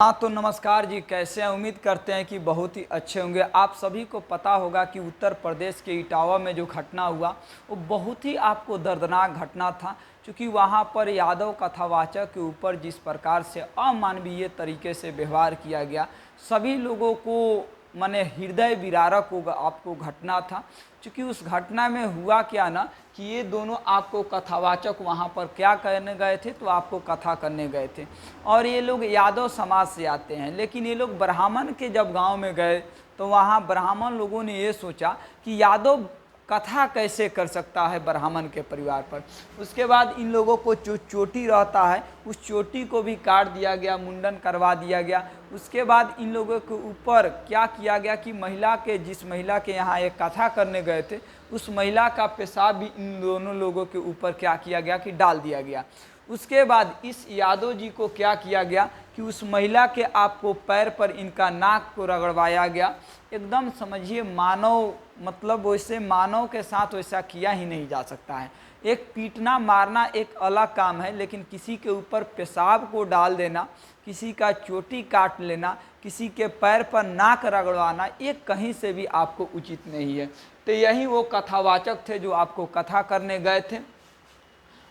हाँ तो नमस्कार जी, कैसे हैं? उम्मीद करते हैं कि बहुत ही अच्छे होंगे। आप सभी को पता होगा कि उत्तर प्रदेश के इटावा में जो घटना हुआ वो बहुत ही आपको दर्दनाक घटना था, क्योंकि वहाँ पर यादव कथावाचक के ऊपर जिस प्रकार से अमानवीय तरीके से व्यवहार किया गया, सभी लोगों को माने हृदय विदारक होगा आपको घटना था। क्योंकि उस घटना में हुआ क्या ना कि ये दोनों आपको कथावाचक वहाँ पर क्या करने गए थे, तो आपको कथा करने गए थे और ये लोग यादव समाज से आते हैं। लेकिन ये लोग ब्राह्मण के जब गांव में गए तो वहाँ ब्राह्मण लोगों ने ये सोचा कि यादव कथा कैसे कर सकता है ब्राह्मण के परिवार पर। उसके बाद इन लोगों को जो चोटी रहता है उस चोटी को भी काट दिया गया, मुंडन करवा दिया गया। उसके बाद इन लोगों के ऊपर क्या किया गया कि जिस महिला के यहाँ एक कथा करने गए थे उस महिला का पेशाब भी इन दोनों लोगों के ऊपर क्या किया गया कि डाल दिया गया। उसके बाद इस यादव जी को क्या किया गया कि उस महिला के आपको पैर पर इनका नाक को रगड़वाया गया। एकदम समझिए मानव, मतलब वैसे मानव के साथ वैसा किया ही नहीं जा सकता है। एक पीटना मारना एक अलग काम है, लेकिन किसी के ऊपर पेशाब को डाल देना, किसी का चोटी काट लेना, किसी के पैर पर नाक रगड़वाना, ये कहीं से भी आपको उचित नहीं है। तो यही वो कथावाचक थे जो आपको कथा करने गए थे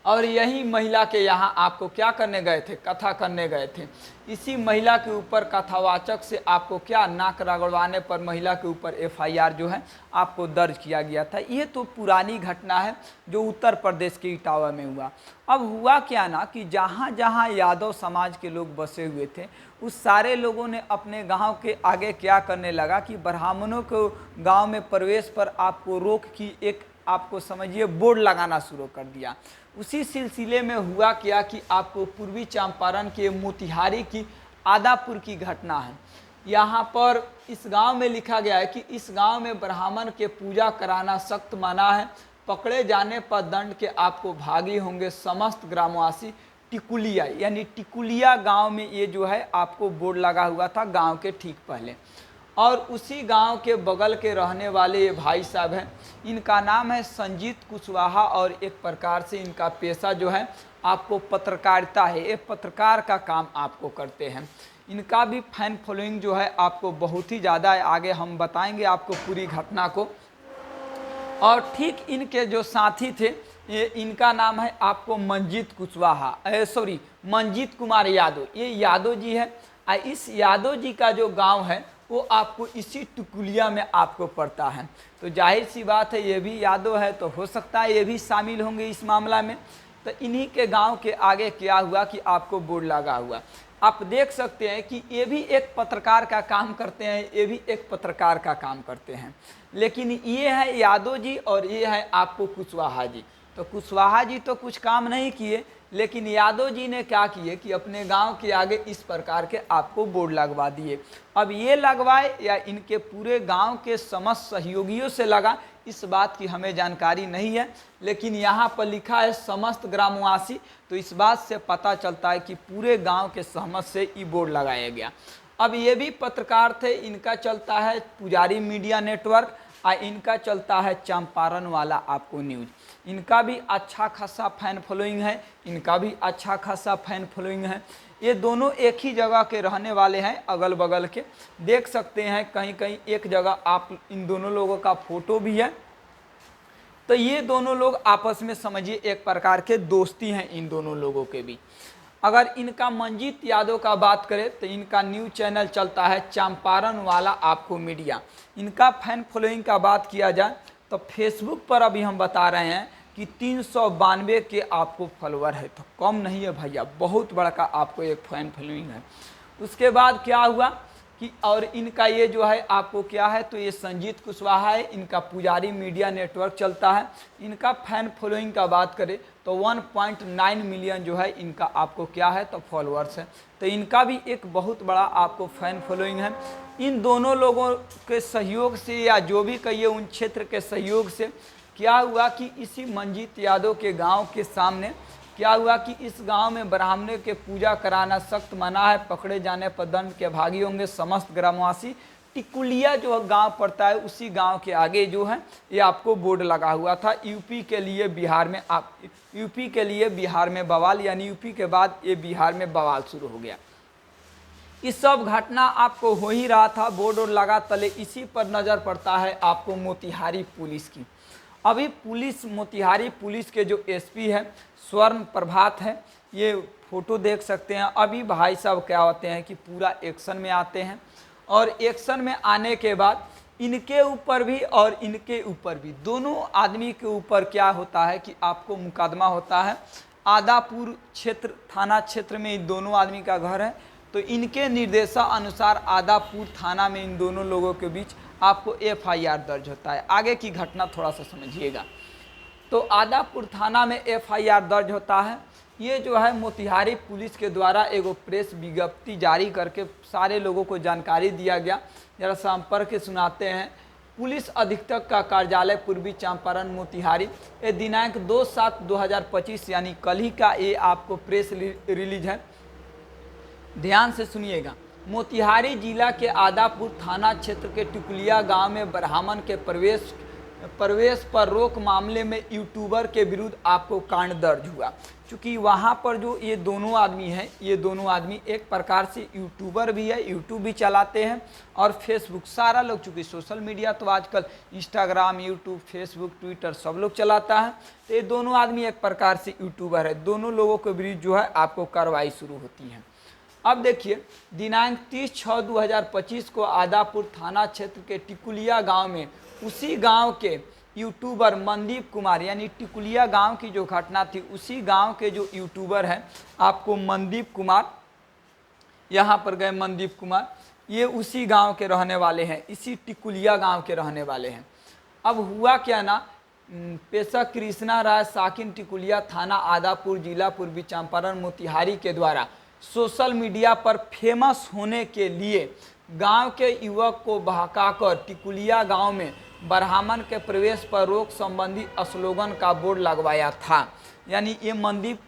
और यही महिला के यहाँ आपको क्या करने गए थे, कथा करने गए थे। इसी महिला के ऊपर कथावाचक से आपको क्या नाक रगड़वाने पर महिला के ऊपर एफआईआर जो है आपको दर्ज किया गया था। ये तो पुरानी घटना है जो उत्तर प्रदेश के इटावा में हुआ। अब हुआ क्या ना कि जहाँ जहाँ यादव समाज के लोग बसे हुए थे उस सारे लोगों ने अपने गांव के आगे क्या करने लगा कि ब्राह्मणों को गांव में प्रवेश पर आपको रोक की एक आपको समझिए बोर्ड लगाना शुरू कर दिया। उसी सिलसिले में हुआ क्या कि आपको पूर्वी चंपारण के मोतिहारी की आदापुर की घटना है। यहाँ पर इस गांव में लिखा गया है कि इस गांव में ब्राह्मण के पूजा कराना सख्त मना है, पकड़े जाने पर दंड के आपको भागी होंगे समस्त ग्रामवासी। टिकुलिया यानी टिकुलिया गांव में ये जो है आपको बोर्ड लगा हुआ था गांव के ठीक पहले। और उसी गांव के बगल के रहने वाले ये भाई साहब हैं, इनका नाम है संजीत कुशवाहा और एक प्रकार से इनका पेशा जो है आपको पत्रकारिता है। ये पत्रकार का काम आपको करते हैं। इनका भी फैन फॉलोइंग जो है आपको बहुत ही ज़्यादा है, आगे हम बताएंगे आपको पूरी घटना को। और ठीक इनके जो साथी थे ये इनका नाम है आपको मंजीत कुशवाहा, मंजीत कुमार यादव, ये यादव जी है। इस यादव जी का जो गांव है वो आपको इसी टुकुलिया में आपको पड़ता है। तो जाहिर सी बात है ये भी यादव है तो हो सकता है ये भी शामिल होंगे इस मामला में। तो इन्हीं के गांव के आगे क्या हुआ कि आपको बोर्ड लगा हुआ। आप देख सकते हैं कि ये भी एक पत्रकार का काम करते हैं, ये भी एक पत्रकार का काम करते हैं। लेकिन ये है यादव जी और ये है आपको कुशवाहा जी। तो कुशवाहा जी तो कुछ काम नहीं किए, लेकिन यादव जी ने क्या किए कि अपने गांव के आगे इस प्रकार के आपको बोर्ड लगवा दिए। अब ये लगवाए या इनके पूरे गांव के समस्त सहयोगियों से लगा, इस बात की हमें जानकारी नहीं है, लेकिन यहाँ पर लिखा है समस्त ग्रामवासी, तो इस बात से पता चलता है कि पूरे गांव के सहमत से ये बोर्ड लगाया गया। अब ये भी पत्रकार थे, इनका चलता है पुजारी मीडिया नेटवर्क और इनका चलता है चंपारण वाला आपको न्यूज़। इनका भी अच्छा खासा फैन फॉलोइंग है, इनका भी अच्छा खासा फैन फॉलोइंग है। ये दोनों एक ही जगह के रहने वाले हैं, अगल बगल के। देख सकते हैं कहीं कहीं एक जगह आप इन दोनों लोगों का फोटो भी है। तो ये दोनों लोग आपस में समझिए एक प्रकार के दोस्ती हैं इन दोनों लोगों के भी। अगर इनका मंजीत यादव का बात करें तो इनका न्यूज़ चैनल चलता है चंपारण वाला आपको मीडिया। इनका फैन फॉलोइंग का बात किया जाए तो फेसबुक पर अभी हम बता रहे हैं कि 392 के आपको फॉलोअर है, तो कम नहीं है भैया, बहुत बड़ा आपको एक फैन फॉलोइंग है। उसके बाद क्या हुआ कि और इनका ये जो है आपको क्या है, तो ये संजीत कुशवाहा है, इनका पुजारी मीडिया नेटवर्क चलता है। इनका फैन फॉलोइंग का बात करें तो 1.9 मिलियन जो है इनका आपको क्या है तो फॉलोअर्स है। तो इनका भी एक बहुत बड़ा आपको फैन फॉलोइंग है। इन दोनों लोगों के सहयोग से या जो भी कहिए उन क्षेत्र के सहयोग से क्या हुआ कि इसी मंजीत यादव के गांव के सामने क्या हुआ कि इस गांव में ब्राह्मणों के पूजा कराना सख्त मना है, पकड़े जाने पर दंड के भागी होंगे समस्त ग्रामवासी। टिकुलिया जो गांव पड़ता है उसी गांव के आगे जो है ये आपको बोर्ड लगा हुआ था। यूपी के लिए बिहार में बवाल, यानी यूपी के बाद ये बिहार में बवाल शुरू हो गया। ये सब घटना आपको हो ही रहा था, बोर्ड और लगा तले। इसी पर नज़र पड़ता है आपको मोतिहारी पुलिस की। अभी पुलिस, मोतिहारी पुलिस के जो एसपी है स्वर्ण प्रभात है, ये फोटो देख सकते हैं। अभी भाई साहब क्या होते हैं कि पूरा एक्शन में आते हैं, और एक्शन में आने के बाद इनके ऊपर भी और इनके ऊपर भी, दोनों आदमी के ऊपर क्या होता है कि आपको मुकदमा होता है। आदापुर क्षेत्र, थाना क्षेत्र में इन दोनों आदमी का घर है, तो इनके निर्देशानुसार आदापुर थाना में इन दोनों लोगों के बीच आपको एफआईआर दर्ज होता है। आगे की घटना थोड़ा सा समझिएगा। तो आदापुर थाना में एफआईआर दर्ज होता है। ये जो है मोतिहारी पुलिस के द्वारा एगो प्रेस विज्ञप्ति जारी करके सारे लोगों को जानकारी दिया गया। जरा संपर्क सुनाते हैं। पुलिस अधीक्षक का कार्यालय पूर्वी चंपारण मोतिहारी, ये दिनांक 2/7/2025 यानी कल ही का ये आपको प्रेस रिलीज है। ध्यान से सुनिएगा। मोतिहारी जिला के आदापुर थाना क्षेत्र के टिकुलिया गांव में ब्राह्मण के प्रवेश पर रोक मामले में यूट्यूबर के विरुद्ध आपको कांड दर्ज हुआ। चूँकि वहाँ पर जो ये दोनों आदमी हैं, ये दोनों आदमी एक प्रकार से यूट्यूबर भी है, यूट्यूब भी चलाते हैं और फेसबुक, सारा लोग, चूँकि सोशल मीडिया तो आजकल इंस्टाग्राम, यूट्यूब, फेसबुक, ट्विटर सब लोग चलाता है। तो ये दोनों आदमी एक प्रकार से यूट्यूबर है। दोनों लोगों के विरुद्ध जो है आपको कार्रवाई शुरू होती है। अब देखिए, दिनांक 30/6/2025 को आदापुर थाना क्षेत्र के टिकुलिया गांव में उसी गांव के यूट्यूबर मनदीप कुमार, यानी टिकुलिया गांव की जो घटना थी, उसी गांव के जो यूट्यूबर हैं आपको मनदीप कुमार, यहाँ पर गए मनदीप कुमार, ये उसी गांव के रहने वाले हैं, इसी टिकुलिया गांव के रहने वाले हैं। अब हुआ क्या ना, पेशा कृष्णा राय साकिन टिकुलिया थाना आदापुर जिला पूर्वी चंपारण मोतिहारी के द्वारा सोशल मीडिया पर फेमस होने के लिए गांव के युवक को बहकाकर टिकुलिया गांव में ब्राह्मण के प्रवेश पर रोक संबंधी स्लोगन का बोर्ड लगवाया था। यानी ये मनदीप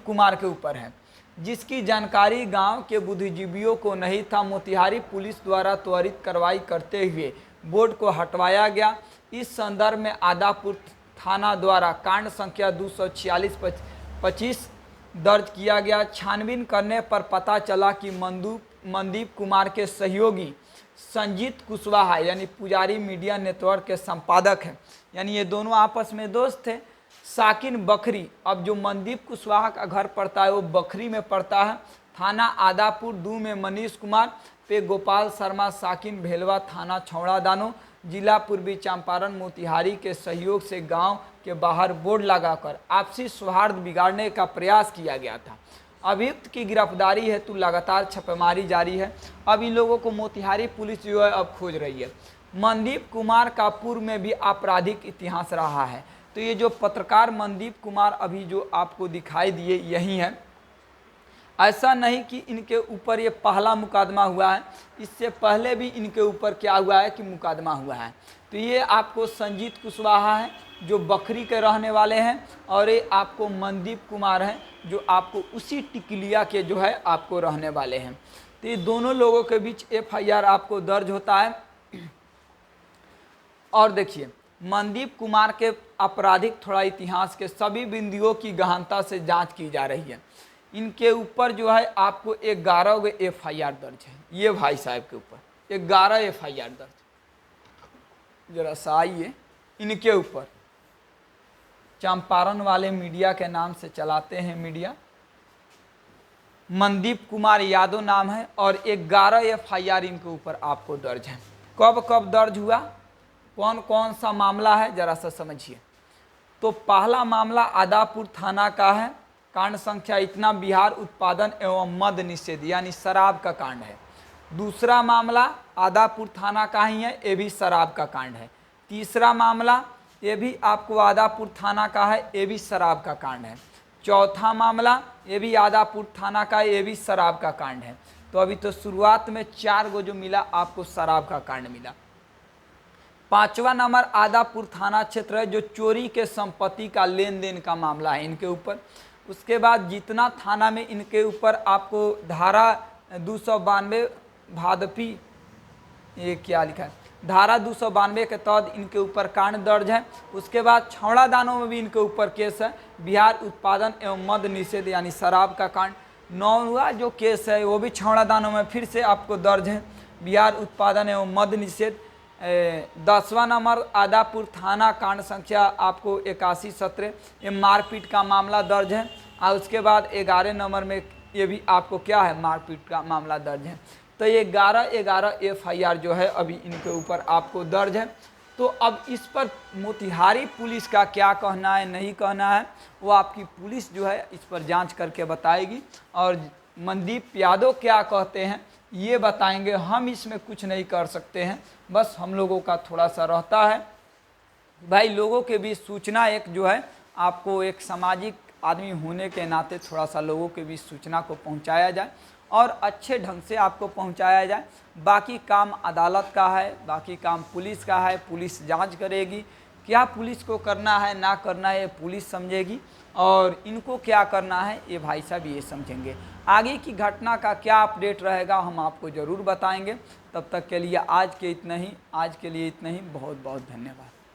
कुमार के ऊपर है, जिसकी जानकारी गांव के बुद्धिजीवियों को नहीं था। मोतिहारी पुलिस द्वारा त्वरित कार्रवाई करते हुए बोर्ड को हटवाया गया। इस संदर्भ में आदापुर थाना द्वारा कांड संख्या 246/25 दर्ज किया गया। छानबीन करने पर पता चला कि मनदीप कुमार के सहयोगी संजीत कुशवाहा, यानी पुजारी मीडिया नेटवर्क के संपादक हैं, यानी ये दोनों आपस में दोस्त थे। साकिन बखरी, अब जो मनदीप कुशवाहा का घर पड़ता है वो बखरी में पड़ता है। थाना आदापुर 2 में मनीष कुमार पे गोपाल शर्मा, साकिन भेलवा, थाना छौड़ा दानो, जिला पूर्वी चंपारण मोतिहारी के सहयोग से गांव के बाहर बोर्ड लगाकर आपसी सौहार्द बिगाड़ने का प्रयास किया गया था। अभियुक्त की गिरफ्तारी हेतु लगातार छापेमारी जारी है। अब इन लोगों को मोतिहारी पुलिस जो है अब खोज रही है। मनदीप कुमार का पूर्व में भी आपराधिक इतिहास रहा है। तो ये जो पत्रकार मनदीप कुमार अभी जो आपको दिखाई दिए यही है। ऐसा नहीं कि इनके ऊपर ये पहला मुकदमा हुआ है, इससे पहले भी इनके ऊपर क्या हुआ है कि मुकदमा हुआ है। तो ये आपको संजीत कुशवाहा है जो बखरी के रहने वाले हैं, और ये आपको मनदीप कुमार हैं जो आपको उसी टिकुलिया के जो है आपको रहने वाले हैं। तो ये दोनों लोगों के बीच एफआईआर आपको दर्ज होता है। और देखिए, मनदीप कुमार के आपराधिक थोड़ा इतिहास के सभी बिंदुओं की गहनता से जांच की जा रही है। इनके ऊपर जो है आपको 11 एफआईआर दर्ज है। ये भाई साहब के ऊपर 11 एफआईआर दर्ज। जरा सा आइए, इनके ऊपर चंपारण वाले मीडिया के नाम से चलाते हैं मीडिया, मनदीप कुमार यादव नाम है, और 11 एफआईआर इनके ऊपर आपको दर्ज है। कब कब दर्ज हुआ, कौन कौन सा मामला है, जरा सा समझिए। तो पहला मामला आदापुर थाना का है, कांड संख्या इतना, बिहार उत्पादन एवं मद निषेध यानी शराब का कांड है। दूसरा मामला आदापुर थाना का ही है, ये भी शराब का कांड है। तीसरा मामला ये भी आपको आदापुर थाना का है, ये भी शराब का कांड है। चौथा मामला ये भी आदापुर थाना का है, ये भी शराब का कांड है। तो अभी तो शुरुआत में 4 गो जो मिला आपको शराब का कांड मिला। 5वां नंबर आदापुर थाना क्षेत्र है, जो चोरी के संपत्ति का लेन देन का मामला है इनके ऊपर। उसके बाद जितना थाना में इनके ऊपर आपको धारा 292 भादपी, ये क्या लिखा है, धारा 292 के तहत इनके ऊपर कांड दर्ज है। उसके बाद छौड़ा दानों में भी इनके ऊपर केस है, बिहार उत्पादन एवं मद निषेध यानी शराब का कांड। 9वां जो केस है वो भी छौड़ादानों में फिर से आपको दर्ज है। बिहार उत्पादन एवं मद्य निषेध 10वां नंबर आदापुर थाना कांड संख्या आपको 81-17, ये मारपीट का मामला दर्ज है। और उसके बाद 11 नंबर में ये भी आपको क्या है, मारपीट का मामला दर्ज है। तो ये 11 FIR जो है अभी इनके ऊपर आपको दर्ज है। तो अब इस पर मोतिहारी पुलिस का क्या कहना है, नहीं कहना है, वो आपकी पुलिस जो है इस पर जांच करके बताएगी। और मनदीप यादव क्या कहते हैं ये बताएंगे। हम इसमें कुछ नहीं कर सकते हैं, बस हम लोगों का थोड़ा सा रहता है भाई लोगों के बीच सूचना, एक जो है आपको एक सामाजिक आदमी होने के नाते थोड़ा सा लोगों के बीच सूचना को पहुंचाया जाए और अच्छे ढंग से आपको पहुंचाया जाए। बाकी काम अदालत का है, बाकी काम पुलिस का है, पुलिस जांच करेगी। क्या पुलिस को करना है ना करना है ये पुलिस समझेगी, और इनको क्या करना है ये भाई साहब ये समझेंगे। आगे की घटना का क्या अपडेट रहेगा हम आपको ज़रूर बताएंगे। तब तक के लिए आज के लिए इतना ही, बहुत बहुत धन्यवाद।